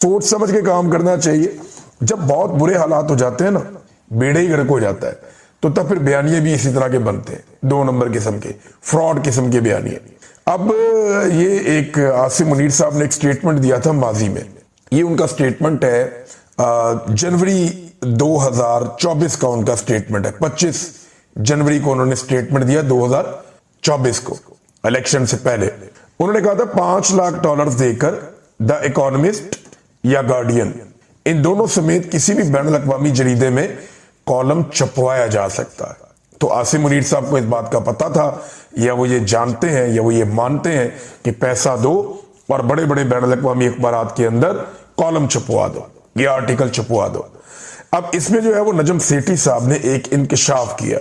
सोच समझ के काम करना चाहिए। जब बहुत बुरे हालात हो जाते हैं ना, बेड़े ही गर्क हो जाता है, तो तब फिर बयानिए भी इसी तरह के बनते हैं, 2 नंबर किस्म के, फ्रॉड किस्म के बयानिए। अब ये एक आसिम मुनीर साहब ने एक स्टेटमेंट दिया था माजी में, ये उनका स्टेटमेंट है जनवरी 2024 का उनका स्टेटमेंट है। 25 जनवरी को उन्होंने स्टेटमेंट दिया 2024 को, इलेक्शन से पहले। उन्होंने कहा था $5 लाख देकर द इकोनॉमिस्ट या गार्डियन, इन दोनों समेत किसी भी बैनुल अक़वामी जरीदे में कॉलम छपवाया जा सकता है। तो आसिम मुनीर साहब को इस बात का पता था, या वो ये जानते हैं या वो ये मानते हैं कि पैसा दो और बड़े बड़े बैनुल अक़वामी अखबारात के अंदर कॉलम छपवा दो, ये आर्टिकल छपवा दो। अब इसमें जो है वो नजम सेठी साहब ने एक इंकशाफ किया।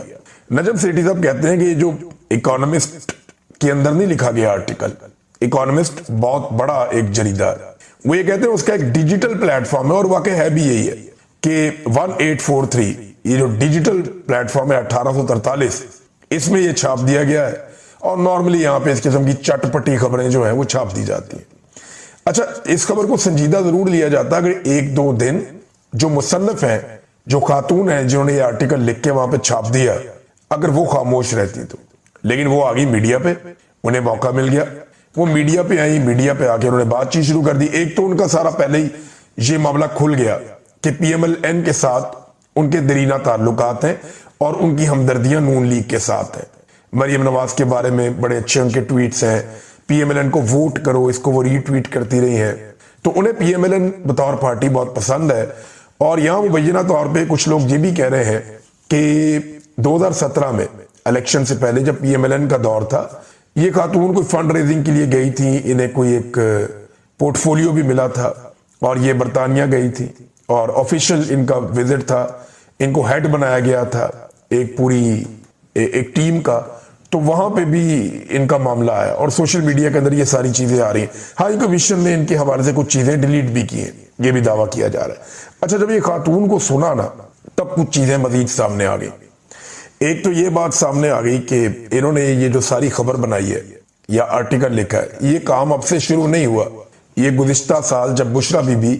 नजम सेठी साहब कहते हैं कि ये जो इकोनॉमिस्ट के अंदर नहीं लिखा गया आर्टिकल, इकोनॉमिस्ट बहुत बड़ा एक जरीदा है, वो ये कहते हैं उसका एक डिजिटल प्लेटफॉर्म है, और वाकई है भी यही है कि 1843 ये जो डिजिटल प्लेटफॉर्म है 1843, इसमें ये छाप दिया गया है, और नॉर्मली यहाँ पे इस किस्म की चटपटी खबरें जो है वो छाप दी जाती हैं। अच्छा, इस खबर को संजीदा जरूर लिया जाता अगर 1-2 दिन जो मुसन्निफ हैं, जो खातून हैं जिन्होंने ये आर्टिकल लिख के वहां पे छाप दिया, अगर वो खामोश रहती तो। लेकिन वो आ गई मीडिया पे, उन्हें मौका मिल गया, वो मीडिया पे आई, मीडिया पे आके उन्होंने बातचीत शुरू कर दी। एक तो उनका सारा पहले ही ये मामला खुल गया कि PMLN के साथ उनके दरीना ताल्लुकात हैं और उनकी हमदर्दियां नून लीग के साथ हैं। मरियम नवाज के बारे में बड़े अच्छे उनके ट्वीट्स हैं, PMLN को वोट करो, इसको वो रीट्वीट करती रही हैं, तो उन्हें PMLN बतौर पार्टी बहुत पसंद है। और यहां मुबैना तौर पे कुछ लोग ये भी कह रहे हैं कि 2017 में इलेक्शन से पहले जब PMLN का दौर था, ये खातून कोई फंड रेजिंग के लिए गई थी, इन्हें कोई एक पोर्टफोलियो भी मिला था, और ये बरतानिया गई थी और ऑफिशियल इनका विजिट था, इनको हेड बनाया गया था एक पूरी एक टीम का, तो वहां पे भी इनका मामला आया, और सोशल मीडिया के अंदर ये सारी चीजें आ रही हैं। हाई कमीशन ने इनके हवाले से कुछ चीजें डिलीट भी की हैं, ये भी दावा किया जा रहा है। अच्छा, जब ये खातून को सुना ना, तब कुछ चीजें मजीद सामने आ गई। एक तो ये बात सामने आ गई कि इन्होंने ये जो सारी खबर बनाई है या आर्टिकल लिखा है, ये काम अब से शुरू नहीं हुआ। ये गुज़िश्ता साल जब बुशरा बीबी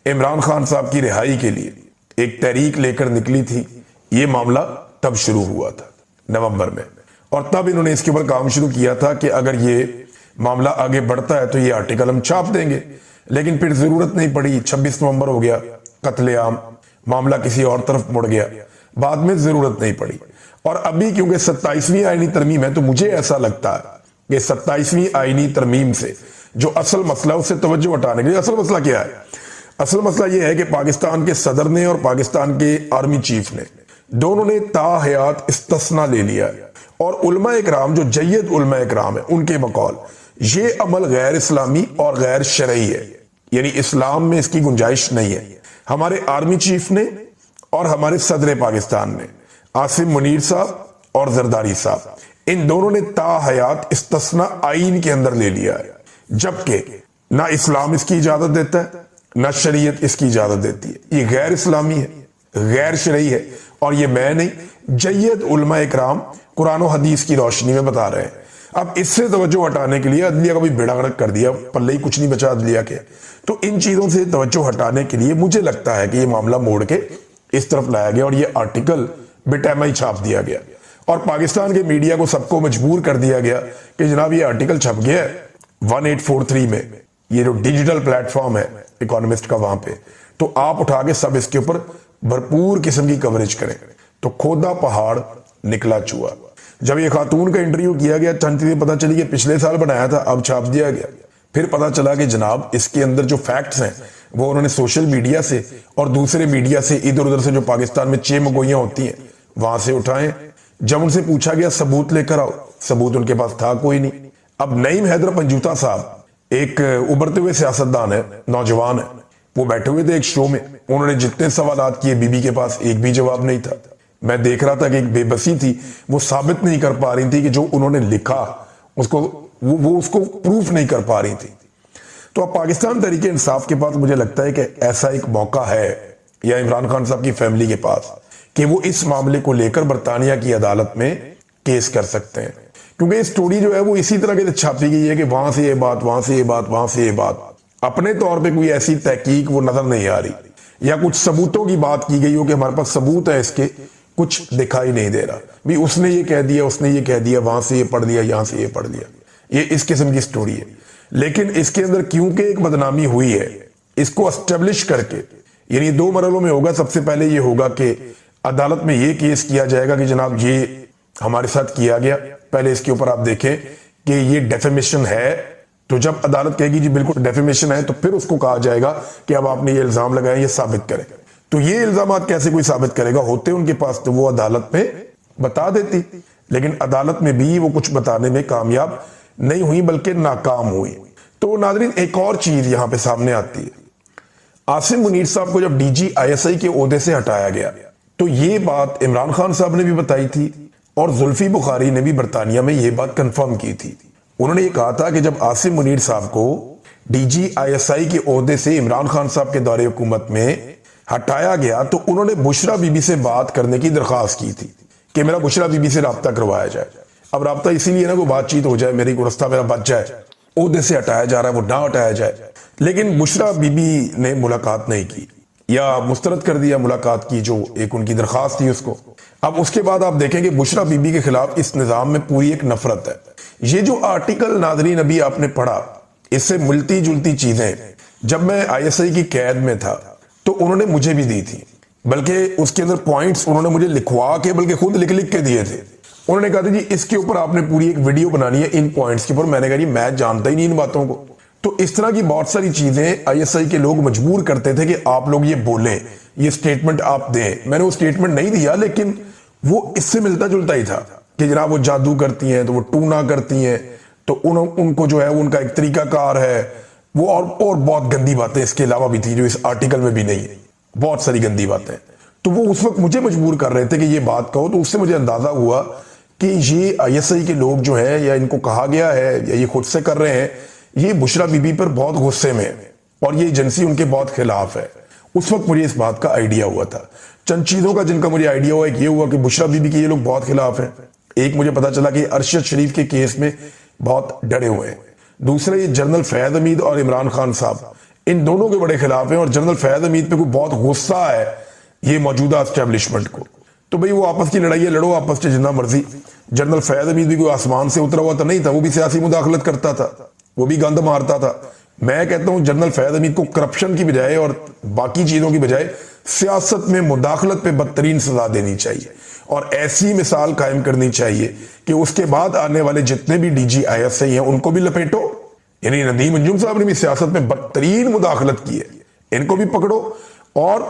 इमरान खान साहब की रिहाई के लिए एक तहरीक लेकर निकली थी, ये मामला तब शुरू हुआ था नवंबर में, और तब इन्होंने इसके ऊपर काम शुरू किया था कि अगर ये मामला आगे बढ़ता है तो ये आर्टिकल हम छाप देंगे। लेकिन फिर जरूरत नहीं पड़ी, 26 नवंबर हो गया, कत्लेआम, मामला किसी और तरफ मुड़ गया, बाद में जरूरत नहीं पड़ी। और अभी क्योंकि 27वीं आईनी तरमीम है, तो मुझे ऐसा लगता है कि 27वीं आईनी तरमीम से जो असल मसला उससे तवज्जो हटाने के लिए, असल मसला क्या है? असल मसला यह है कि पाकिस्तान के सदर ने और पाकिस्तान के आर्मी चीफ ने दोनों ने ताहयात इस्तिस्ना ले लिया है, और उलमा इकराम जो जय्यद उलमा इकराम है उनके बकौल ये अमल गैर इस्लामी और गैर शरई है, यानी इस्लाम में इसकी गुंजाइश नहीं है। हमारे आर्मी चीफ ने और हमारे सदर पाकिस्तान ने, आसिम मुनीर साहब और जरदारी साहब, इन दोनों ने ताहयात इस्तिस्ना आईन के अंदर ले लिया है, जबकि ना इस्लाम इसकी इजाजत देता है, ना शरीयत इसकी इजाजत देती है। ये गैर इस्लामी है, गैर शरई है, और ये मैं नहीं, जय्यद उलमा इकराम कुरान और हदीस की रोशनी में बता रहे हैं। अब इससे तवज्जो हटाने के लिए अदलिया का भी बेड़ा गर्क कर दिया, पल्ले ही कुछ नहीं बचा अदलिया के। तो इन चीजों से तवज्जो हटाने के लिए मुझे लगता है कि ये मामला मोड़ के इस तरफ लाया गया, और ये आर्टिकल बेटैमा ही छाप दिया गया, और पाकिस्तान के मीडिया को सबको मजबूर कर दिया गया कि जनाब ये आर्टिकल छप गया है 1843 में, ये जो डिजिटल प्लेटफॉर्म है इकोनॉमिस्ट का वहां पे, तो आप उठा के सब इसके ऊपर भरपूर किस्म की कवरेज करें। तो खोदा पहाड़ निकला चूहा। जब ये खातून का इंटरव्यू किया गया, चंद चीजें पता चली कि पिछले साल बनाया था, अब छाप दिया गया। फिर पता चला कि जनाब इसके अंदर जो फैक्ट्स हैं वो उन्होंने सोशल मीडिया से और दूसरे मीडिया से, इधर उधर से जो पाकिस्तान में चेमगोइयां होती हैं वहां से उठाए। जब उनसे पूछा गया सबूत लेकर आओ, सबूत उनके पास था कोई नहीं। अब नईम हैदर पंजूता साहब एक उभरते हुए सियासतदान है, नौजवान है, वो बैठे हुए थे एक शो में, उन्होंने जितने सवालात किए बीबी के पास एक भी जवाब नहीं था। मैं देख रहा था कि एक बेबसी थी, वो साबित नहीं कर पा रही थी कि जो उन्होंने लिखा उसको वो उसको प्रूफ नहीं कर पा रही थी। तो अब पाकिस्तान तहरीके इंसाफ के पास मुझे लगता है कि ऐसा एक मौका है, या इमरान खान साहब की फैमिली के पास, कि वो इस मामले को लेकर बरतानिया की अदालत में केस कर सकते हैं। क्योंकि स्टोरी जो है वो इसी तरह के छापी गई है कि वहां से ये बात, वहां से ये बात, वहां से ये बात, अपने तौर पे कोई ऐसी तहकीक वो नजर नहीं आ रही, या कुछ सबूतों की बात की गई हो कि हमारे पास सबूत है इसके, कुछ दिखाई नहीं दे रहा भी उसने ये कह दिया, उसने ये कह दिया, वहां से ये पढ़ लिया, यहां से ये पढ़ लिया। ये इस किस्म की स्टोरी है। लेकिन इसके अंदर क्योंकि एक बदनामी हुई है, इसको एस्टेब्लिश करके, यानी दो मरहलों में होगा। सबसे पहले ये होगा कि अदालत में ये केस किया जाएगा कि जनाब ये हमारे साथ किया गया, पहले इसके ऊपर आप देखें कि ये डेफेमेशन है। तो जब अदालत कहेगी जी बिल्कुल डेफेमेशन है, तो फिर उसको कहा जाएगा कि अब आपने ये इल्जाम लगाए, ये साबित करें। तो ये इल्जाम कैसे कोई साबित करेगा? होते उनके पास तो वो अदालत में बता देती, लेकिन अदालत में भी वो कुछ बताने में कामयाब नहीं हुई, बल्कि नाकाम हुई। तो नाज़रीन, एक और चीज यहां पे सामने आती है। आसिम मुनीर साहब को जब DGISI के ओहदे से हटाया गया, तो ये बात इमरान खान साहब ने भी बताई थी और जुल्फी बुखारी ने भी बरतानिया में ये बात कंफर्म की थी। उन्होंने ये कहा था कि जब आसिम मुनीर साहब को DGISI के ओहदे से इमरान खान साहब के दौरे हुकूमत में हटाया गया, तो उन्होंने बुशरा बीबी से बात करने की दरखास्त की थी कि मेरा बुशरा बीबी से राब्ता करवाया जाए। अब राब्ता इसीलिए ना कोई बातचीत हो जाए, मेरी गुरस्ता मेरा बच जाए, ओहदे से हटाया जा रहा है, वो ना हटाया जाए। लेकिन बुशरा बीबी ने मुलाकात नहीं की या मुस्तरद कर दिया मुलाकात की, जो एक उनकी दरखास्त थी उसको। अब उसके बाद आप देखेंगे बुशरा बीबी के खिलाफ इस निजाम में पूरी एक नफरत है। ये जो आर्टिकल नाज़रीन अभी आपने पढ़ा, इससे मिलती जुलती चीजें जब मैं ISI की कैद में था तो उन्होंने मुझे भी दी थी, बल्कि उसके अंदर पॉइंट्स उन्होंने मुझे लिखवा के, बल्कि खुद लिख लिख के दिए थे। उन्होंने कहा था जी इसके ऊपर आपने पूरी एक वीडियो बनानी है इन पॉइंट्स के ऊपर। मैंने कहा जी मैं जानता ही नहीं इन बातों को। तो इस तरह की बहुत सारी चीजें ISI के लोग मजबूर करते थे कि आप लोग ये बोलें, ये स्टेटमेंट आप दें। मैंने वो स्टेटमेंट नहीं दिया, लेकिन वो इससे मिलता जुलता ही था कि जनाब वो जादू करती हैं तो वो टूना करती हैं, तो उनको जो है वो उनका एक तरीका कार है वो, और बहुत गंदी बातें इसके अलावा भी थी जो इस आर्टिकल में भी नहीं है, बहुत सारी गंदी बातें। तो वो उस वक्त मुझे मजबूर कर रहे थे कि ये बात कहो। तो उससे मुझे अंदाजा हुआ कि ये ISI के लोग जो है, या इनको कहा गया है या ये खुद से कर रहे हैं, ये बुशरा बीबी पर बहुत गुस्से में है और ये एजेंसी उनके बहुत खिलाफ है। उस वक्त मुझे इस बात का आइडिया हुआ था। चंद चीजों का जिनका मुझे आइडिया हुआ, एक ये हुआ कि बुशरा बीबी के ये लोग बहुत खिलाफ हैं। एक मुझे पता चला कि अरशद शरीफ के केस में बहुत डरे हुए हैं। दूसरा, ये जनरल फैज हमीद और इमरान खान साहब, इन दोनों के बड़े खिलाफ हैं और जनरल फैज हमीद पे कोई बहुत गुस्सा है ये मौजूदा एस्टेब्लिशमेंट को। तो भाई वो आपस की लड़ाई है, लड़ो आपस से जितना मर्जी। जनरल फैज हमीद भी कोई आसमान से उतरा हुआ तो नहीं था, वो भी सियासी मुदाखलत करता था, वो भी गंद मारता था। मैं कहता हूं जनरल फैज हमीद को करप्शन की बजाय और बाकी चीजों की बजाय सियासत में मुदाखलत पे बदतरीन सजा देनी चाहिए और ऐसी मिसाल कायम करनी चाहिए कि उसके बाद आने वाले जितने भी DGISI हैं उनको भी लपेटो। यानी नदीम अंजुम साहब ने भी सियासत में बदतरीन मुदाखलत की है, इनको भी पकड़ो और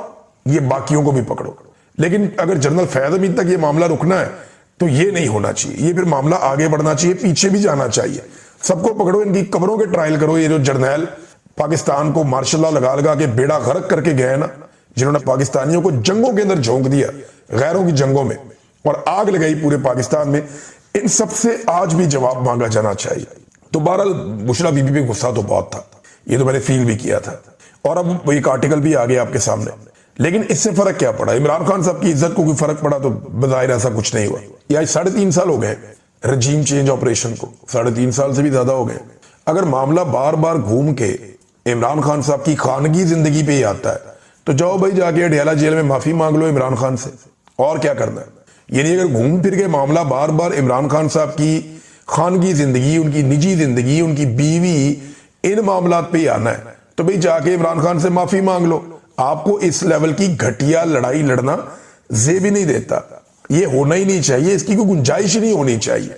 ये बाकियों को भी पकड़ो। लेकिन अगर जनरल फैज हमीद तक ये मामला रुकना है तो ये नहीं होना चाहिए, ये फिर मामला आगे बढ़ना चाहिए, पीछे भी जाना चाहिए। सबको पकड़ो, इनकी कब्रों के ट्रायल करो। ये जो जर्नैल पाकिस्तान को मार्शल लॉ लगा लगा के बेड़ा गर्क करके गए ना, जिन्होंने पाकिस्तानियों को जंगों के अंदर झोंक दिया, गैरों की जंगों में, और आग लगाई पूरे पाकिस्तान में, इन सब से आज भी जवाब मांगा जाना चाहिए। तो बहरहाल बुशरा बीबी पे गुस्सा तो बहुत था, ये तो मैंने फील भी किया था, और अब एक आर्टिकल भी आ गया आपके सामने। लेकिन इससे फर्क क्या पड़ा? इमरान खान साहब की इज्जत को कोई फर्क पड़ा? तो बजाहिर ऐसा कुछ नहीं हुआ। ये आज 3.5 साल हो गए रजीम चेंज ऑपरेशन को, 3.5 साल से भी ज्यादा हो गए। अगर मामला बार बार घूम के इमरान खान साहब की खानगी जिंदगी पे ही आता है तो जाओ भाई जाके अडयाला जेल में माफी मांग लो इमरान खान से, और क्या करना है। यानी अगर घूम फिर के मामला बार बार इमरान खान साहब की खानगी जिंदगी, उनकी निजी जिंदगी, उनकी बीवी, इन मामलात पे ही आना है तो भाई जाके इमरान खान से माफी मांग लो। आपको इस लेवल की घटिया लड़ाई लड़ना जेब ही नहीं देता, ये होना ही नहीं चाहिए, इसकी कोई गुंजाइश ही नहीं होनी चाहिए।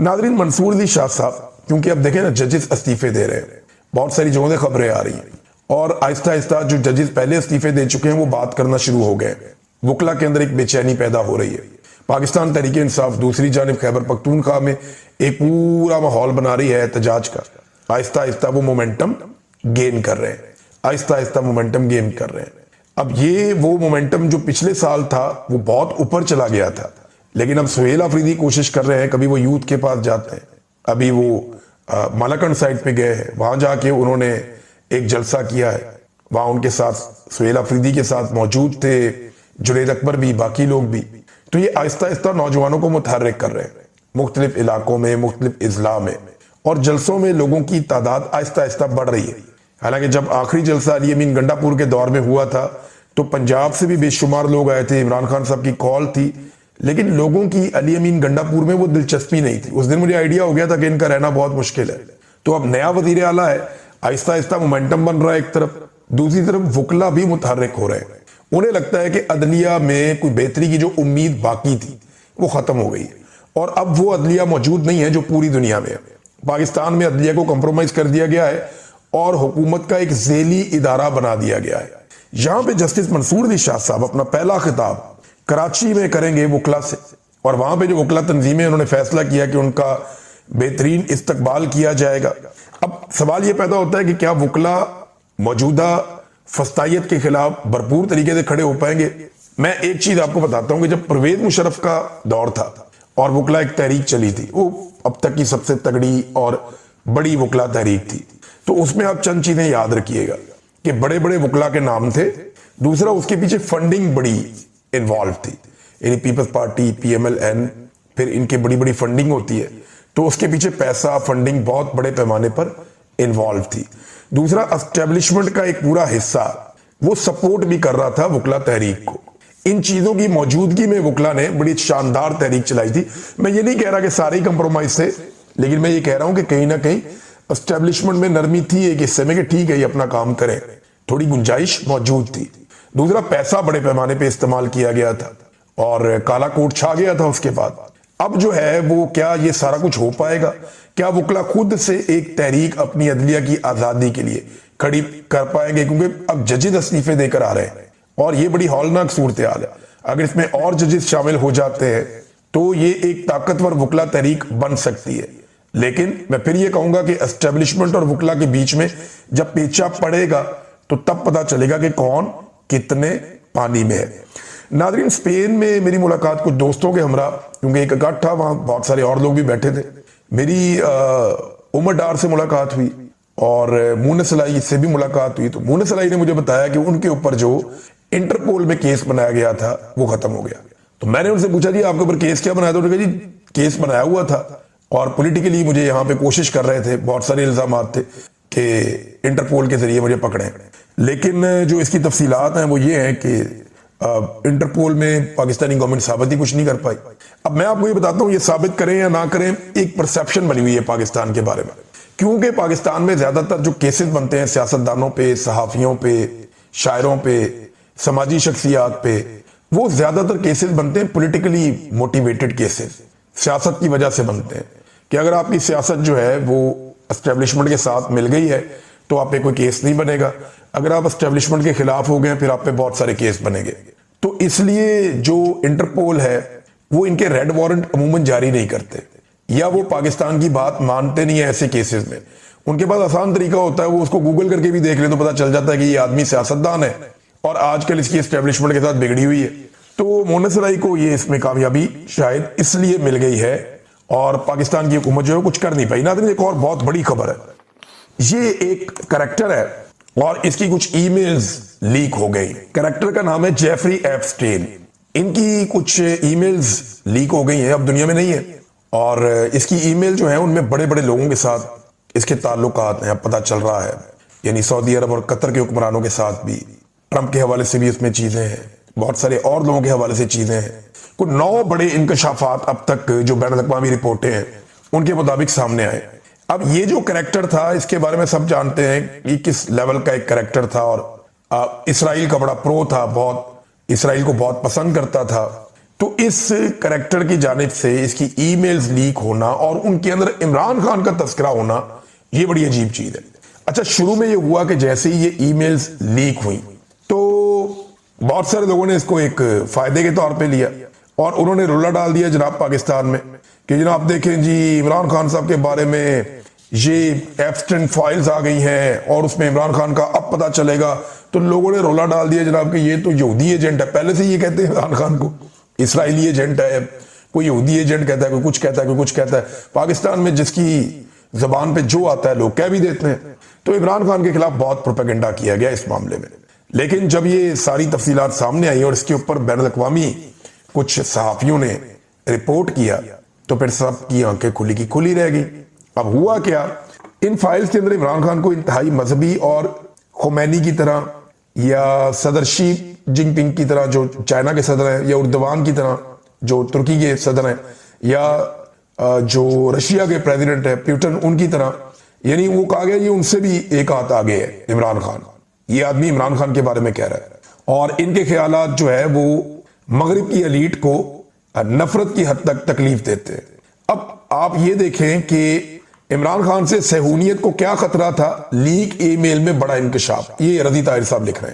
नाज़रीन, मंसूर अली शाह साहब, क्योंकि अब देखें ना जजेस इस्तीफे दे रहे हैं, बहुत सारी जगहों से खबरें आ रही हैं और आहिस्ता आहिस्ता जो जजेस पहले इस्तीफे दे चुके हैं वो बात करना शुरू हो गए। वकला के अंदर एक बेचैनी पैदा हो रही है। पाकिस्तान तहरीक इंसाफ दूसरी जानिब खैबर पख्तूनख्वा में एक पूरा माहौल बना रही है एहतजाज का। आहिस्ता आहिस्ता वो मोमेंटम गेन कर रहे हैं, आहिस्ता आहिस्ता मोमेंटम गेन कर रहे हैं। अब ये वो मोमेंटम जो पिछले साल था वो बहुत ऊपर चला गया था, लेकिन अब सुहेल अफरीदी कोशिश कर रहे हैं, कभी वो यूथ के पास जाते हैं, अभी वो मालाकंड साइड पे गए हैं, वहां जाके उन्होंने एक जलसा किया है, वहां उनके साथ सुहेल अफरीदी के साथ मौजूद थे जुनैद अकबर भी, बाकी लोग भी। तो ये आहिस्ता आहिस्ता नौजवानों को मुतहर्रिक कर रहे हैं मुख्तलिफ इलाकों में, मुख्तलिफ इजला में, और जलसों में लोगों की तादाद आहिस्ता आहिस्ता बढ़ रही है। हालांकि जब आखिरी जलसा अली अमीन गंडापुर के दौर में हुआ था तो पंजाब से भी बेशुमार लोग आए थे, इमरान खान साहब की कॉल थी, लेकिन लोगों की अली अमीन गंडापुर में वो दिलचस्पी नहीं थी। उस दिन मुझे आइडिया हो गया था कि इनका रहना बहुत मुश्किल है। तो अब नया वजीर आला है, आहिस्ता आहिस्ता मोमेंटम बन रहा है एक तरफ, दूसरी तरफ वकला भी मुतहर्रिक हो रहे हैं। उन्हें लगता है कि अदलिया में कोई बेहतरी की जो उम्मीद बाकी थी वो खत्म हो गई है और अब वो अदलिया मौजूद नहीं है जो पूरी दुनिया में है। पाकिस्तान में अदलिया को कंप्रोमाइज कर दिया गया है और हुकूमत का एक झेली इदारा बना दिया गया है। यहां पे जस्टिस मंसूर अली शाह साहब अपना पहला खिताब कराची में करेंगे वकला से, और वहां पे जो वकला तंजीमें उन्होंने फैसला किया कि उनका बेहतरीन इस्तकबाल किया जाएगा। अब सवाल यह पैदा होता है कि क्या वकला मौजूदा फस्तायत के खिलाफ भरपूर तरीके से खड़े हो पाएंगे। मैं एक चीज आपको बताता हूं कि जब परवेज मुशर्रफ का दौर था और वकला एक तहरीक चली थी, वो अब तक की सबसे तगड़ी और बड़ी वकला तहरीक थी, तो उसमें आप चंद चीजें याद रखिएगा कि बड़े बड़े वकला के नाम थे। दूसरा, उसके पीछे फंडिंग बड़ी इन्वॉल्व थी, यानी पीपल्स पार्टी, PMLN, फिर इनके बड़ी बड़ी फंडिंग होती है, तो उसके पीछे पैसा फंडिंग बहुत बड़े पैमाने पर इन्वॉल्व थी। दूसरा, एस्टेब्लिशमेंट का एक पूरा हिस्सा वो सपोर्ट भी कर रहा था वकला तहरीक को। इन चीजों की मौजूदगी में वकला ने बड़ी शानदार तहरीक चलाई थी। मैं ये नहीं कह रहा कि सारे ही कंप्रोमाइज थे, लेकिन मैं ये कह रहा हूं कि कहीं ना कहीं एस्टेब्लिशमेंट में नरमी थी एक हिस्से में कि ठीक है ये अपना काम करें, थोड़ी गुंजाइश मौजूद थी। दूसरा, पैसा बड़े पैमाने पे इस्तेमाल किया गया था और काला कोट छा गया था उसके बाद। अब जो है वो क्या ये सारा कुछ हो पाएगा? क्या वकला खुद से एक तहरीक अपनी अदलिया की आजादी के लिए खड़ी कर पाएंगे? क्योंकि अब जजेस इस्तीफे देकर आ रहे हैं और ये बड़ी हौलनाक सूरत हाल है। अगर इसमें और जजेस शामिल हो जाते हैं तो ये एक ताकतवर वकला तहरीक बन सकती है। लेकिन मैं फिर ये कहूंगा कि एस्टेब्लिशमेंट और वकला के बीच में जब पेचा पड़ेगा तो तब पता चलेगा कि कौन कितने पानी में है। नाज़रीन, स्पेन में मेरी मुलाकात कुछ दोस्तों के हमरा, क्योंकि एक इकट्ठा था, वहां बहुत सारे और लोग भी बैठे थे। मेरी उमर डार से मुलाकात हुई और मून सलाई से भी मुलाकात हुई। तो मून सलाई ने मुझे बताया कि उनके ऊपर जो इंटरपोल में केस बनाया गया था वो खत्म हो गया। तो मैंने उनसे पूछा, जी आपके ऊपर केस क्या बनाया था? उन्होंने कहा, जी केस बनाया हुआ था और पॉलिटिकली मुझे यहाँ पे कोशिश कर रहे थे, बहुत सारे इल्जाम थे कि इंटरपोल के जरिए मुझे पकड़े, लेकिन जो इसकी तफसीलात हैं वो ये हैं कि इंटरपोल में पाकिस्तानी गवर्नमेंट साबित ही कुछ नहीं कर पाई। अब मैं आपको ये बताता हूँ, ये साबित करें या ना करें, एक परसेप्शन बनी हुई है पाकिस्तान के बारे में, क्योंकि पाकिस्तान में ज्यादातर जो केसेस बनते हैं सियासतदानों पे, सहाफियों पे, शायरों पे, समाजी शख्सियात पे, वो ज्यादातर केसेस बनते हैं पॉलिटिकली मोटिवेटेड केसेस, सियासत की वजह से बनते हैं कि अगर आपकी सियासत जो है वो एस्टेब्लिशमेंट के साथ मिल गई है तो आप पे कोई केस नहीं बनेगा, अगर आप एस्टेब्लिशमेंट के खिलाफ हो गए फिर आप पे बहुत सारे केस बनेंगे। तो इसलिए जो इंटरपोल है वो इनके रेड वारंट अमूमन जारी नहीं करते, या वो पाकिस्तान की बात मानते नहीं है ऐसे केसेस में। उनके पास आसान तरीका होता है, वो उसको गूगल करके भी देख ले तो पता चल जाता है कि ये आदमी सियासतदान है और आजकल इसकी एस्टेब्लिशमेंट के साथ बिगड़ी हुई है। तो मोहम्मद सराई को ये इसमें कामयाबी शायद इसलिए मिल गई है और पाकिस्तान की हुकूमत जो है कुछ कर नहीं पाई। ना एक और बहुत बड़ी खबर है, ये एक करैक्टर है और इसकी कुछ ईमेल्स लीक हो गई। करैक्टर का नाम है जेफरी एप्स्टेन। इनकी कुछ ईमेल्स लीक हो गई हैं, अब दुनिया में नहीं है, और इसकी ईमेल जो है उनमें बड़े बड़े लोगों के साथ इसके ताल्लुकात हैं, अब पता चल रहा है, यानी सऊदी अरब और कतर के हुक्मरानों के साथ भी, ट्रंप के हवाले से भी इसमें चीजें हैं, बहुत सारे और लोगों के हवाले से चीजें हैं। कुछ 9 बड़े इंकशाफात अब तक जो बैन अवी रिपोर्टें हैं उनके मुताबिक सामने आए। अब ये जो करैक्टर था इसके बारे में सब जानते हैं कि किस लेवल का एक करैक्टर था और इसराइल का बड़ा प्रो था, बहुत इसराइल को बहुत पसंद करता था। तो इस करैक्टर की जानिब से इसकी ईमेल्स लीक होना और उनके अंदर इमरान खान का तस्करा होना, ये बड़ी अजीब चीज है। अच्छा, शुरू में ये हुआ कि जैसे ही ये ईमेल्स लीक हुई तो बहुत सारे लोगों ने इसको एक फायदे के तौर पे लिया और उन्होंने रोला डाल दिया जनाब पाकिस्तान में कि जनाब देखें जी, इमरान खान साहब के बारे में ये एप्स्टेन फाइल्स आ गई हैं और उसमें इमरान खान का अब पता चलेगा। तो लोगों ने रोला डाल दिया जनाब कि ये तो यहूदी एजेंट है, पहले से ये कहते हैं इमरान खान को इसराइली एजेंट है, कोई यहूदी एजेंट कहता है, कोई कुछ कहता है, कोई कुछ कहता है। पाकिस्तान में जिसकी जबान पे जो आता है लोग कह भी देते हैं। तो इमरान खान के खिलाफ बहुत प्रोपेगेंडा किया गया इस मामले में, लेकिन जब ये सारी तफसीलात सामने आई और इसके ऊपर बैनुल अक़वामी कुछ सहाफियों ने रिपोर्ट किया तो फिर सब की आंखें खुली की खुली रह गई। अब हुआ क्या ان فائلز کے اندر عمران خان کو انتہائی مذہبی اور خمینی کی طرح یا صدر شی جن پنگ کی طرح جو چائنا کے صدر ہیں، یا اردوان کی طرح جو ترکی کے صدر ہیں، یا جو رشیا کے پریزیڈنٹ ہیں پیوٹن، ان کی طرح، یعنی وہ کہا گیا یہ ان سے بھی ایک ہاتھ آگے ہے عمران خان. یہ آدمی عمران خان کے بارے میں کہہ رہا ہے. اور ان کے خیالات جو ہے وہ مغرب کی ایلیٹ کو نفرت کی حد تک تکلیف دیتے ہیں. اب آپ یہ دیکھیں کہ عمران خان سے صہیونیت کو کیا خطرہ تھا، لیک ای میل میں بڑا انکشاف. یہ رضی طاہر صاحب لکھ رہے ہیں.